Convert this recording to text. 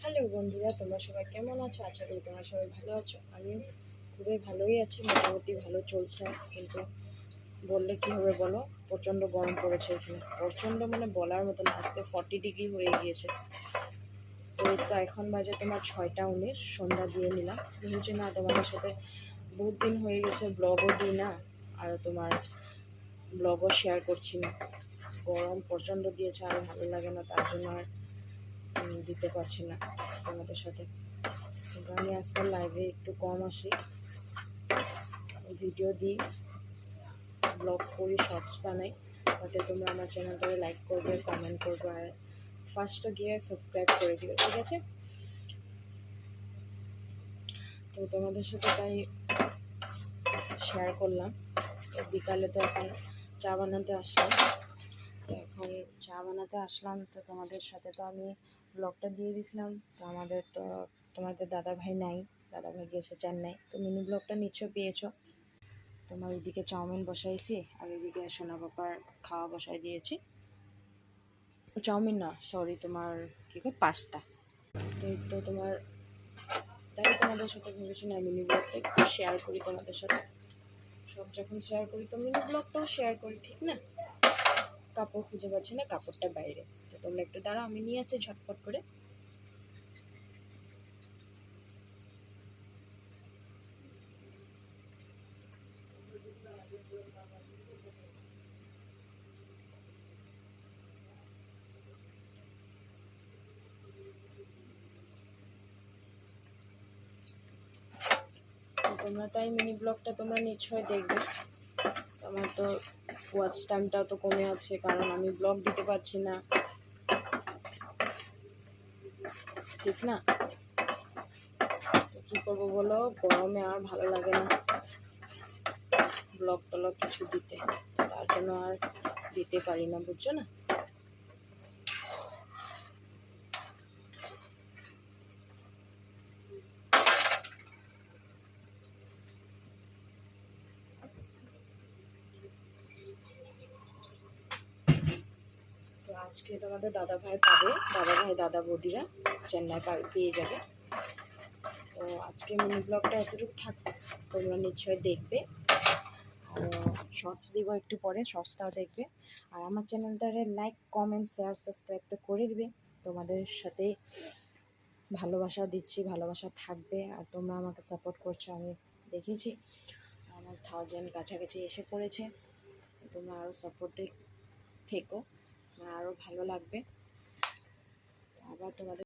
Hello বন্ধুরা, তোমরা সবাই কেমন আছো? আশা করি তোমরা সবাই ভালো আছো। আমি খুবই ভালোই আছি, মোটামুটি ভালো চলছে। কিন্তু বললে কি হবে বলো, প্রচণ্ড গরম পড়েছে এখানে। প্রচণ্ড মানে বলার মতো না, আজকে 40 ডিগ্রি হয়ে গিয়েছে। তো এই তো এখন বাজে তোমার 6টা 19, সন্ধ্যা দিয়ে নিলাম। ভেবেছি না তোমাদের সাথে বহুত দিন হয়ে গেছে ব্লগও দিই না, আর তোমার ব্লগও শেয়ার করছি না। গরম প্রচণ্ড দিয়েছে, আর ভালো লাগে না, তার জন্য আর দিতে পারছি না তোমাদের সাথে। কিন্তু আমি আজকাল লাইভে একটু কম আসি, ভিডিও দিই, ব্লগ করি, শর্টস বানাই। তাতে তোমরা আমার চ্যানেলটাকে লাইক করবে, কমেন্ট করবে, আর ফার্স্টে গিয়ে সাবস্ক্রাইব করে দিবে, ঠিক আছে? তো তোমাদের সাথে তাই শেয়ার করলাম। তো বিকালে তো এখন চা বানাতে আসলাম। তো এখন চা বানাতে আসলাম, তো তোমাদের সাথে তো আমি ব্লগটা দিয়ে দিয়েছিলাম। তো তোমাদের দাদা ভাই নাই, দাদা ভাই গিয়েছে চেন্নাই। তো মিনি ব্লগটা নিশ্চয় পেয়েছো। তোমার এদিকে চাউমিন বসাইছি, আর এদিকে সোনা পাপার খাওয়া বসাই দিয়েছি। চাউমিন না, সরি, তোমার কী করে পাস্তা। তো এই তো তাই তোমাদের সাথে ভেবেছি না মিনি ব্লগটা একটু শেয়ার করি তোমাদের সাথে। সব যখন শেয়ার করি তো মিনি ব্লগটাও শেয়ার করি, ঠিক না? কাপড় খুঁজে পাচ্ছি না, কাপড়টা বাইরে। তো তোমরা একটু দাঁড়াও, আমি নিয়ে আছি ঝটপট করে। তোমরা তাই মিনি ব্লগটা তোমরা নিশ্চয়ই দেখবে। আমার তো ওয়াচ টাইমটাও তো কমে আছে, কারণ আমি ব্লগ দিতে পারছি না, ঠিক না? তো কী করবো বলো, গরমে আর ভালো লাগে না ব্লগ টলগ কিছু দিতে, তার জন্য আর দিতে পারি না, বুঝছো না? তো আজকে তোমাদের দাদা ভাই পাবে, দাদা ভাই দাদা বৌদিরা চেন্নাই পেয়ে যাবে। তো আজকে মিনি ব্লগটা এতটুকু থাকবে, তোমরা নিশ্চয়ই দেখবে। আর শর্টস দিব একটু পরে, শর্টসটাও দেখবে। আর আমার চ্যানেলটারে লাইক, কমেন্ট, শেয়ার, সাবস্ক্রাইব তো করে দিবে। তোমাদের সাথে ভালোবাসা দিচ্ছি, ভালোবাসা থাকবে। আর তোমরা আমাকে সাপোর্ট করছো, আমি দেখেছি। আমার 1000 কাছাকাছি এসে পড়েছে। তোমরা আরও সাপোর্টে থেকো, আরও ভালো লাগবে। আবার তোমাদের